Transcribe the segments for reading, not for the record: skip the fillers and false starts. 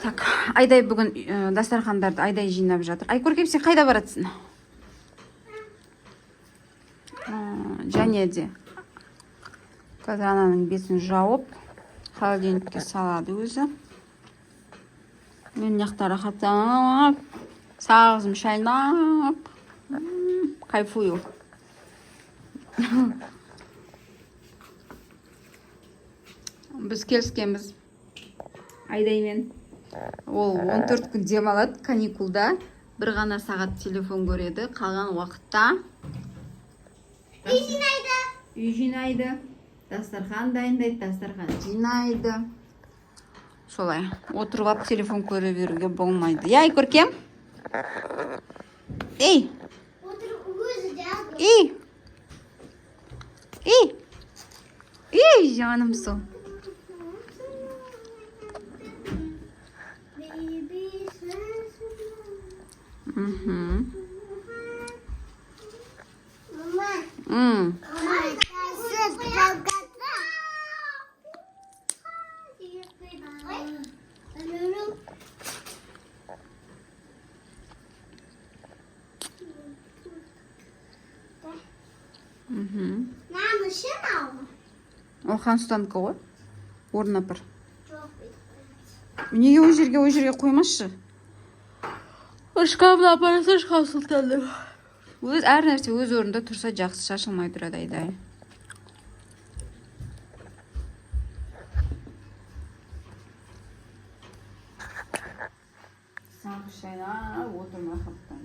Так, Айдай бүгін дастархандарды Айдай жинап жатыр. Айкөркем, сен қайда баратсың? Және де қазір ананың бетін жауып, холодильникке салады өзі. Мен яқта рахаттанып, сағызым шайнап, кайфую. Біз келіскенбіз Айдаймен. Ол 14 күн демалады каникулда. Бір ғана сағат телефон көреді. Қалған уақытта үй жинайды. Дастархан дайындайды, дастархан жинайды. Солай, отырып алып телефон көре беруге болмайды. Ей, көркем? Ей! Ей! Ей! Ей, жаным сол. Ол Ханстандікі ғой. Орнына бір. Неге ол жерге қоймашы? Шкафына апарасы шкаф сұлтанды. Әр нәрсе өз орнында тұрса жақсы, шашылмай тұрады Айдай. Саңғы шайна отырма қаптан.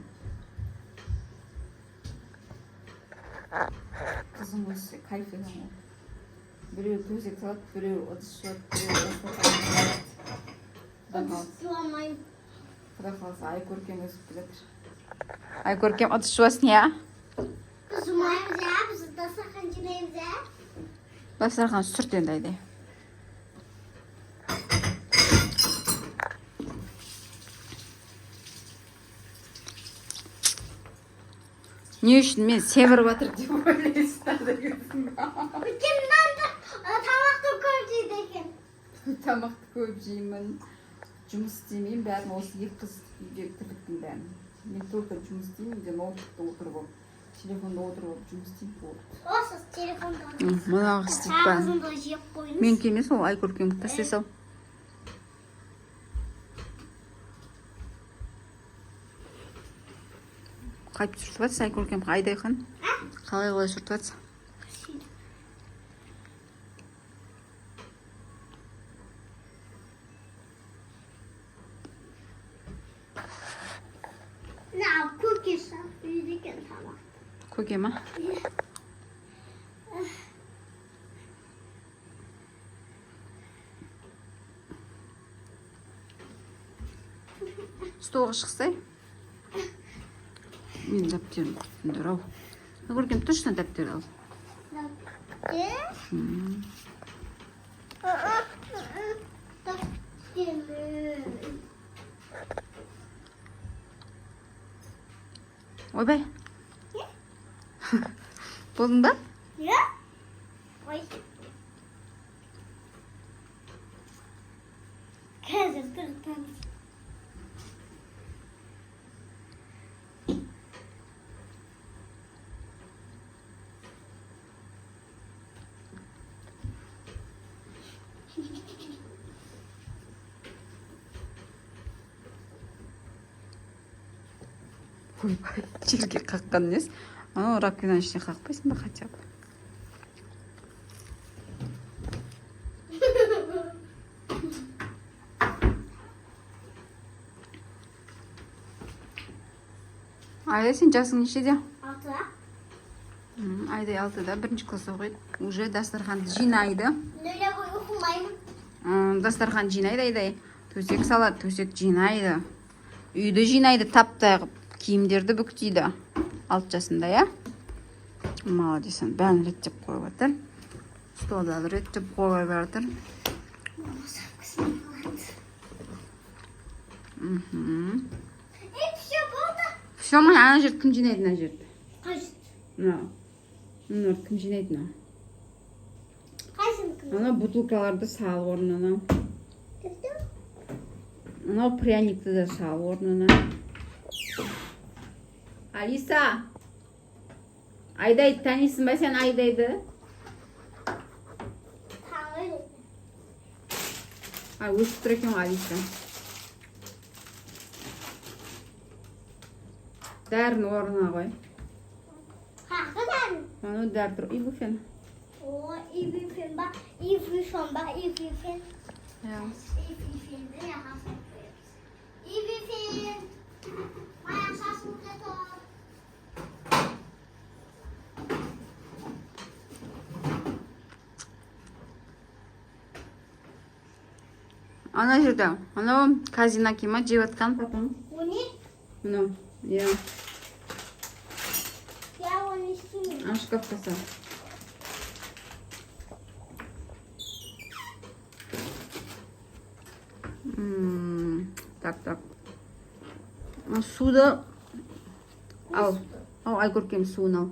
Қызым өсі кайфедан ол. Біреу төсек салады, біреу ыдыс жуады, біреу Сұламайым. Құда қалса Айкөркем өсіп келетір. Айкөркем ыдыс жуасың, я? Сұмайым жа, біз дастархан жинаймыз жа. Дастархан сүрт енді Айдай. Не үшін мен семіріп жатыр деп ойлайсың? Тамақты көп жейді екен. Тамақты көп жеймін. Жұмыс істемеймін, бәрін осы екі қыз үйде тірліктің бәрін. Мен только жұмыс істеймін, де ноутбукта отырып алып, телефонда отырып алып жұмыс істеймін болды. Осы телефонда отырып. Мынағы істейік бәрін. Сағызымды жеп қойыңыз. Мен келмес, ол Айкөркемді тастай сал. Қайып сүртіп жатсың Айкөркем, Айдайхан? Қалай сүртіп жатсың? Көкесі үйде екен тамақ. Көке ма? Столға шықсай? Мен дәптерін құрттыңдар, ау. Көркем, точно дәптер ал. Ойбай. Болдың ба? Ja? Ой. Қазір тұртамыз. Ойбай, жерге қаққан нес. Анау ракинаның ішіне қақпайсың ба хотя бы? Айдай, сен жасың нешеде? 6-да. Айдай 6-да, бірінші класс оқиды. Уже дастарханды жинайды. Нөле ғой оқымаймын. Дастархан жинайды Айдай. Төсек салады, төсек жинайды. Үйді жинайды, тап-тайғып. Киімдерді бүктейді. 6 жасында, я? Молодец, бәрін реттеп қойып жатыр. Столда реттеп қойып жатыр. Все болды. Все, ма, ана жерді кім жинайды, мына жерді? Қажет. Мына кім жинайды, мына? Қайсыны кім? Ана бутылкаларды салып орнына. Мынау пряникті де сал орнына. Алиса! Айдайды танисың ба сен Айдайды? Tanrı. Өсіп тұр екен Алиса. Дәрін орнына қой. Hakikaten. Onu dər тұр. İbufen. Oo, iyi bir film bak. İyi bir film bak. İyi bir film. Ja. İyi bir film. Det er han som İyi bir film. Maja sasmuketor. Ана жерде. Анау казина кима жеп атқан папаң. Bu ne? Мынау. Ja. Ya onu istemiyorum. Ана шкафқа сал. Так. Суды ал. Ал, Айгөркем суын ал.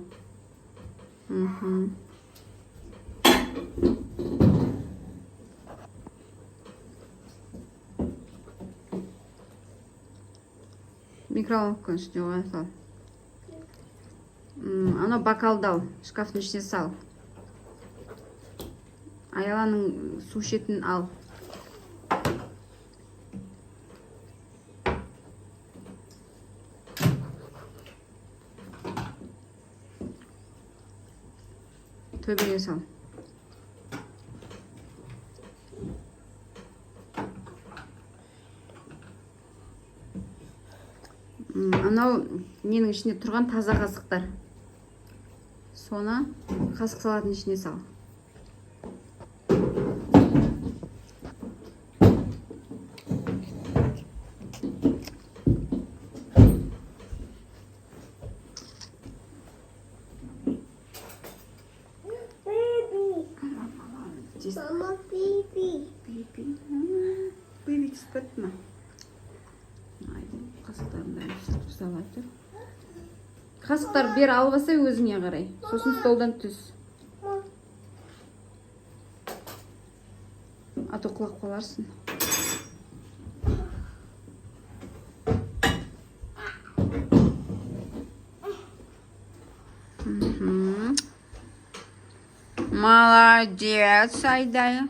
Микроволновканың ішіне қоя сал. Анау бокалды ал, шкафтың ішіне сал. Аяланың су ішетін ал. Төбеге сал. Анау ненің ішіне тұрған таза қасықтар. Соны қасық салатын ішіне сал. Mama pipi. Бейбі түспетті ма? Қасықтарын да сүртіп салатыр. Қасықтар бер албаса өзіңе қарай. Сосын столдан түс. Ато құлақ қаларсың. Молодец, Айдай.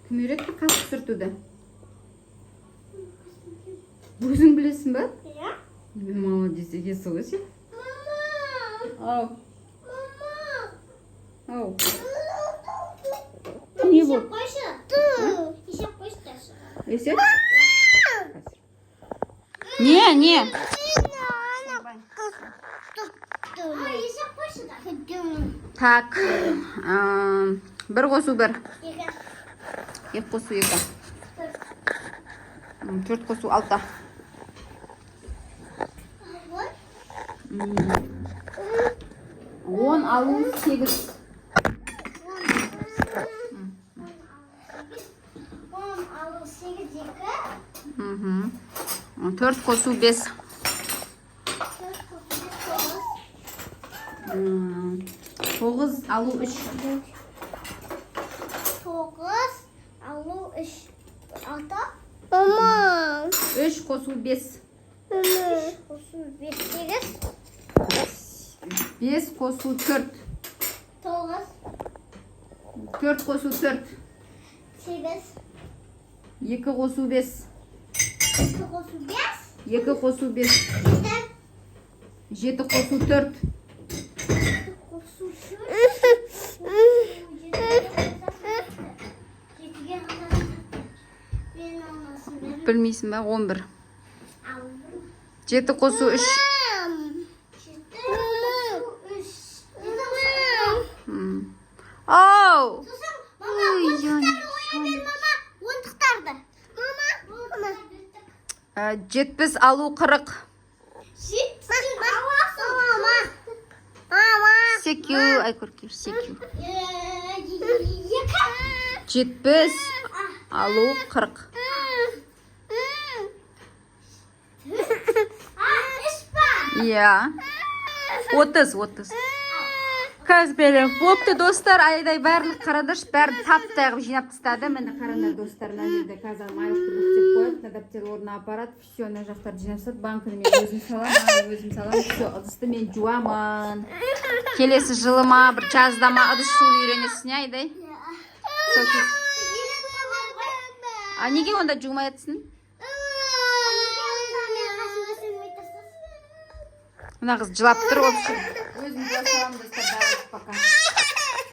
Кім үйретті қасық сүртуді? Өзің білесің ба? Ya. Молодец, еге солы сен. Mama. Ау, Mama. ау. Не bu? koysa. Dur. İşe koysa. Есек? Не. Dur. İşe koysa da. Так, бір қосу бір. Екі. Екі қосу екі. Төрт қосу алты. Он алу сегіз. 10 alır 8 2. Төрт қосу бес. 4 Тоғыз алу үш. 9 alır 3. 6. Mama. Үш қосу бес. 3 5 8. Бес қосу төрт. 9 Төрт қосу төрт. 8. Екі қосу бес. 2 kosu 5. Екі қосу бес. 7 Жеті қосу төрт. kosu 3. Білмейсің ба? 11. Жеті қосу үш. ау. Сосын, мама, Ой, онтықтарды қоя бер, мама. Онтықтарды. Мама. 70 алу 40. 70 аласың. Мама. Мама. Секю, Айкөркеш, секю. 2. 70 алу 40. Іш па. Иә. 30. Қазбелі. Бопты достар, айдай барлық қарадыш, бәрін таптағып жинап тастады. Мені қарандар достар, мына жерде қазір майлықты бүктеп қойып, адаптер орнына апарат, все, мына жақтарды жинап тастады. Банкіні мен өзім салам, все, ыдысты мен жуамын. Келесі жылыма, бір жаздама ыдыс жууды үйренесің, айдай. Сол кез. А неге онда жумай атсың? Мына қыз жылап тұр, общем. Өзім жуа салам достар.